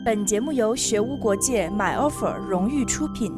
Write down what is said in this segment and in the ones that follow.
本节目由学无国界 MyOffer 荣誉出品。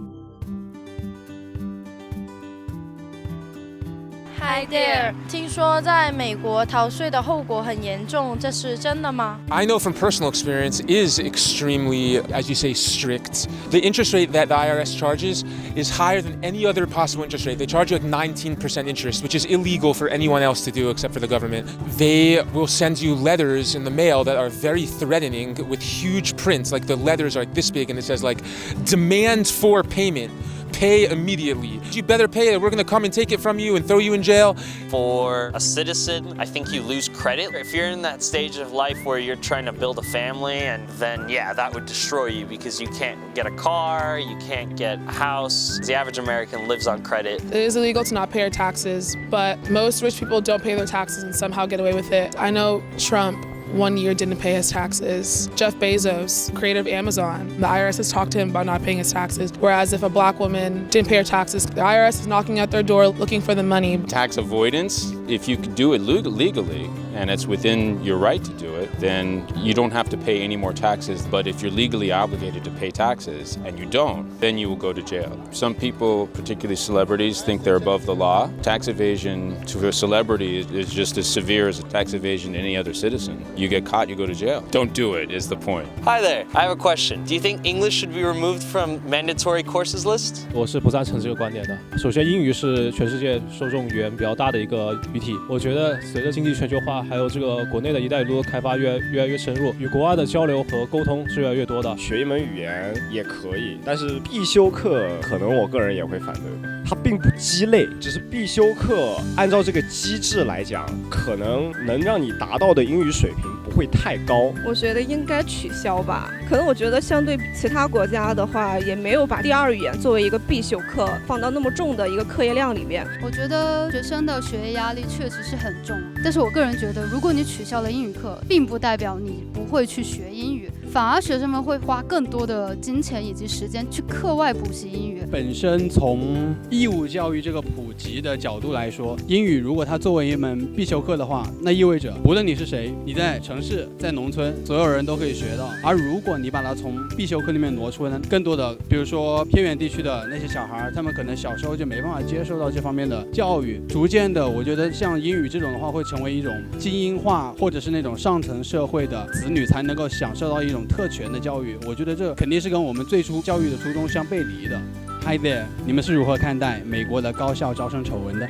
Hi there， 听说在美国逃税的后果很严重，这是真的吗？ I know from personal experience is extremely, as you say, strict. The interest rate that the IRS charges is higher than any other possible interest rate. They charge you like 19% interest, which is illegal for anyone else to do except for the government. They will send you letters in the mail that are very threatening with huge print. Like the letters are like this big and it says like, demand for payment. Pay immediately. You better pay it. We're going to come and take it from you and throw you in jail. For a citizen, I think you lose credit. If you're in that stage of life where you're trying to build a family, and then, yeah, that would destroy you because you can't get a car, you can't get a house. The average American lives on credit. It is illegal to not pay your taxes, but most rich people don't pay their taxes and somehow get away with it. I know Trump 1 year didn't pay his taxes. Jeff Bezos, creator of Amazon, the IRS has talked to him about not paying his taxes. Whereas if a black woman didn't pay her taxes, the IRS is knocking at their door looking for the money. Tax avoidance, if you could do it legally, and it's within your right to do it, then you don't have to pay any more taxes. But if you're legally obligated to pay taxes and you don't, then you will go to jail. Some people, particularly celebrities, think they're above the law. Tax evasion to a celebrity is just as severe as a tax evasion to any other citizen. You get caught, you go to jail. Don't do it is the point. Hi there, I have a question. Do you think English should be removed from mandatory courses list? 我是不赞成这个观点的。首先，英语是全世界受众语言比较大的一个语体。我觉得随着经济全球化，还有这个国内的一带一路开发越来越深入，与国外的交流和沟通是越来越多的。学一门语言也可以，但是必修课可能我个人也会反对。它并不鸡肋，只是必修课按照这个机制来讲，可能能让你达到的英语水平不会太高。我觉得应该取消吧。可能我觉得相对其他国家的话，也没有把第二语言作为一个必修课放到那么重的一个课业量里面。我觉得学生的学业压力确实是很重，但是我个人觉得，如果你取消了英语课，并不代表你不会去学英语，反而学生们会花更多的金钱以及时间去课外补习英语。本身从义务教育这个普及的角度来说，英语如果它作为一门必修课的话，那意味着无论你是谁，你在城市在农村，所有人都可以学到。而如果你把它从必修课里面挪出呢，更多的比如说偏远地区的那些小孩，他们可能小时候就没办法接受到这方面的教育，逐渐的我觉得像英语这种的话会成为一种精英化或者是那种上层社会的子女才能够享受到一种特权的教育。我觉得这肯定是跟我们最初教育的初衷相背离的。Hi there， 你们是如何看待美国的高校招生丑闻的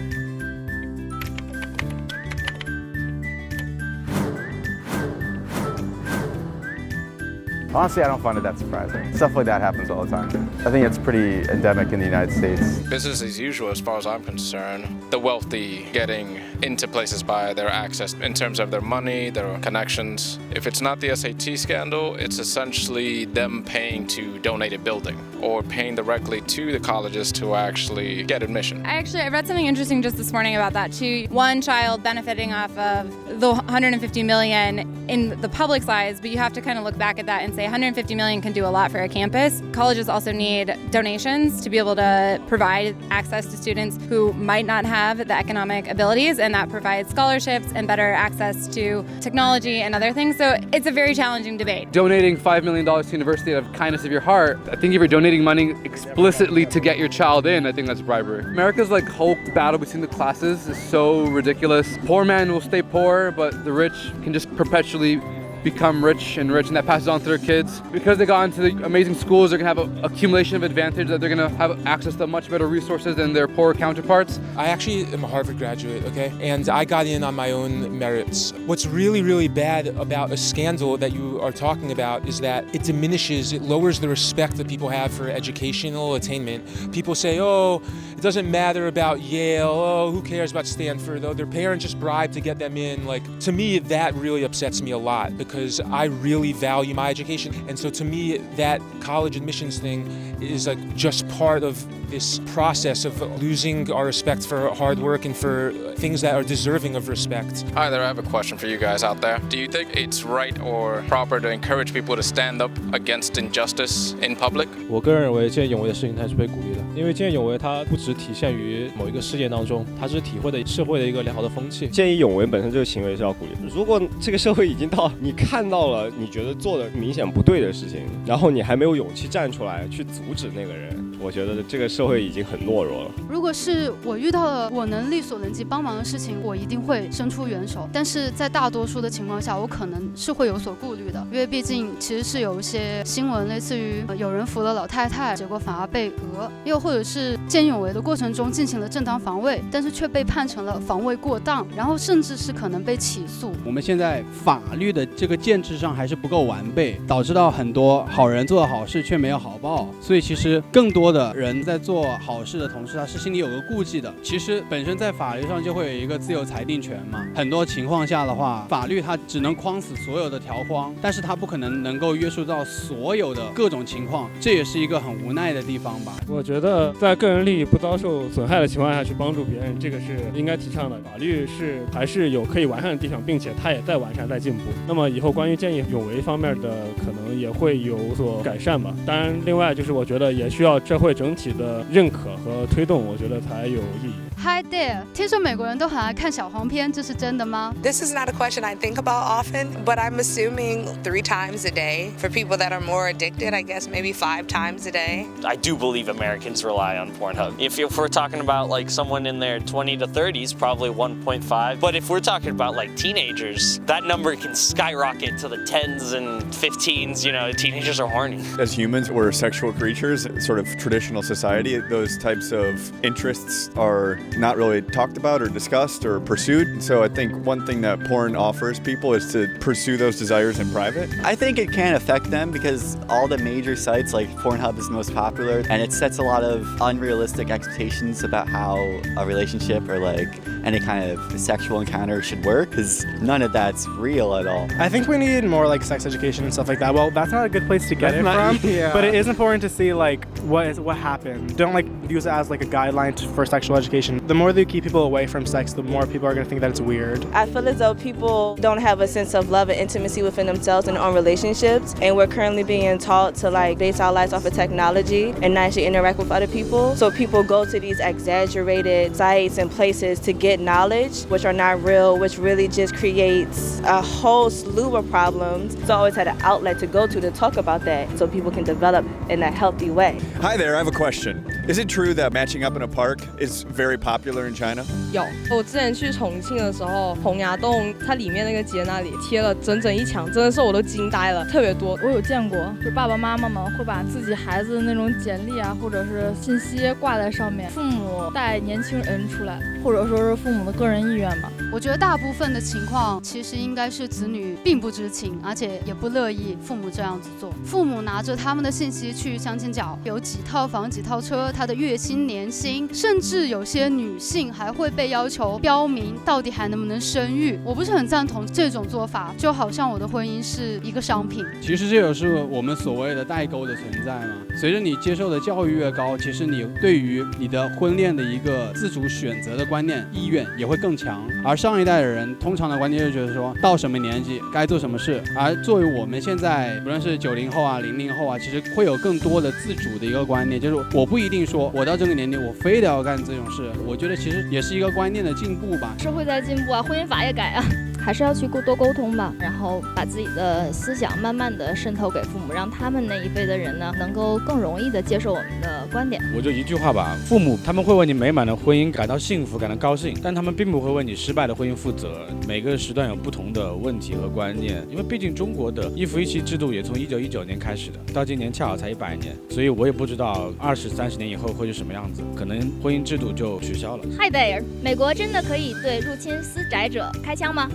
？Honestly, I don't find it that surprising. Stuff like that happens all the time. I think it's pretty endemic in the United States. Business as usual as far as I'm concerned. The wealthy getting into places by their access in terms of their money, their connections. If it's not the SAT scandal, it's essentially them paying to donate a building or paying directly to the colleges to actually get admission. I read something interesting just this morning about that too. One child benefiting off of the $150 million in the public's eyes, but you have to kind of look back at that and say $150 million can do a lot for a campus. Colleges also need donations to be able to provide access to students who might not have the economic abilities, and that provides scholarships and better access to technology and other things. So it's a very challenging debate. Donating $5 million to university out of kindness of your heart, I think if you're donating money explicitly to get your child in, I think that's bribery. America's whole battle between the classes is so ridiculous. Poor man will stay poor, but the rich can just perpetually become rich, and that passes on to their kids. Because they got into the amazing schools, they're gonna have an accumulation of advantage, that they're gonna have access to much better resources than their poor counterparts. I actually am a Harvard graduate, okay? And I got in on my own merits. What's really, really bad about a scandal that you are talking about is that it lowers the respect that people have for educational attainment. People say, oh, it doesn't matter about Yale, oh, who cares about Stanford, though their parents just bribed to get them in. To me, that really upsets me a lot, because I really value my education. And so to me, that college admissions thing is just part of this process of losing our respect for hard work and for things that are deserving of respect. Hi there, I have a question for you guys out there. Do you think it's right or proper to encourage people to stand up against injustice in public? 我个人认为见义勇为的事情它是被鼓励的。因为见义勇为它不只体现于某一个事件当中，它是体会的社会的一个良好的风气。见义勇为本身这个行为是要鼓励的。如果这个社会已经到你看到了你觉得做的明显不对的事情，然后你还没有勇气站出来去阻止那个人，我觉得这个社会已经很懦弱了。如果是我遇到了我能力所能及帮忙的事情，我一定会伸出援手。但是在大多数的情况下，我可能是会有所顾虑的，因为毕竟其实是有一些新闻，类似于有人扶了老太太，结果反而被讹，又或者是见义勇为的过程中进行了正当防卫，但是却被判成了防卫过当，然后甚至是可能被起诉。我们现在法律的这个建制上还是不够完备，导致到很多好人做好事却没有好报，所以其实更多的人在做好事的同时，他是心里有个顾忌的。其实本身在法律上就会有一个自由裁定权嘛，很多情况下的话，法律它只能框死所有的条框，但是它不可能够约束到所有的各种情况，这也是一个很无奈的地方吧。我觉得在个人利益不遭受损害的情况下去帮助别人，这个是应该提倡的。法律是还是有可以完善的地方，并且它也在完善在进步。那么以后关于见义勇为方面的可能也会有所改善吧。当然另外就是我觉得也需要社会整体的认可和推动，我觉得才有意义。Hi there， 听说美国人都很爱看小黄片，这是真的吗？ This is not a question I think about often, but I'm assuming 3 times a day. For people that are more addicted, I guess maybe 5 times a day. I do believe Americans rely on Pornhub. If we're talking about like someone in their 20 to 30s, probably 1.5. But if we're talking about like teenagers, that number can skyrocket to the 10s and 15s. You know, teenagers are horny. As humans, we're sexual creatures. Sort of traditional society, those types of interests are not really talked about or discussed or pursued. So I think one thing that porn offers people is to pursue those desires in private. I think it can affect them because all the major sites like Pornhub is most popular and it sets a lot of unrealistic expectations about how a relationship or like any kind of sexual encounter should work because none of that's real at all. I think we need more like sex education and stuff like that. Well, that's not a good place to get it from, but it is important to see like what happened. Don't like use it as like a guideline for sexual education. The more that you keep people away from sex, the more people are going to think that it's weird. I feel as though people don't have a sense of love and intimacy within themselves and their own relationships, and we're currently being taught to like base our lives off of technology and not actually interact with other people. So people go to these exaggerated sites and places to get knowledge, which are not real, which really just creates a whole slew of problems. So I always had an outlet to go to talk about that so people can develop in a healthy way. Hi there, I have a question. Is it true that matching up in a park is very popular in China? 有，我之前去重庆的时候，洪崖洞它里面那个街那里贴了整整一墙，真的是我都惊呆了，特别多。我有见过，就爸爸妈妈们会把自己孩子的那种简历啊，或者是信息挂在上面，父母带年轻人出来，或者说是父母的个人意愿吧。我觉得大部分的情况其实应该是子女并不知情，而且也不乐意父母这样子做。父母拿着他们的信息去相亲角，有几套房几套车，他的月薪年薪，甚至有些女性还会被要求标明到底还能不能生育。我不是很赞同这种做法，就好像我的婚姻是一个商品。其实这也是我们所谓的代沟的存在嘛。随着你接受的教育越高，其实你对于你的婚恋的一个自主选择的观念意愿也会更强。而上一代的人通常的观念就觉得说到什么年纪该做什么事，而作为我们现在不论是90后啊00后啊，其实会有更多的自主的一个观念，就是我不一定说我到这个年龄我非得要干这种事。我觉得其实也是一个观念的进步吧。社会在进步啊，婚姻法也改啊，还是要去多沟通吧，然后把自己的思想慢慢的渗透给父母，让他们那一辈的人呢能够更容易的接受我们的观点。我就一句话吧，父母他们会为你美满的婚姻感到幸福感到高兴，但他们并不会为你失败的婚姻负责。每个时段有不同的问题和观念，因为毕竟中国的一夫一妻制度也从1919年开始的，到今年恰好才100年，所以我也不知道20、30年以后会是什么样子，可能婚姻制度就取消了。Hi there， 美国真的可以对入侵私宅者开枪吗？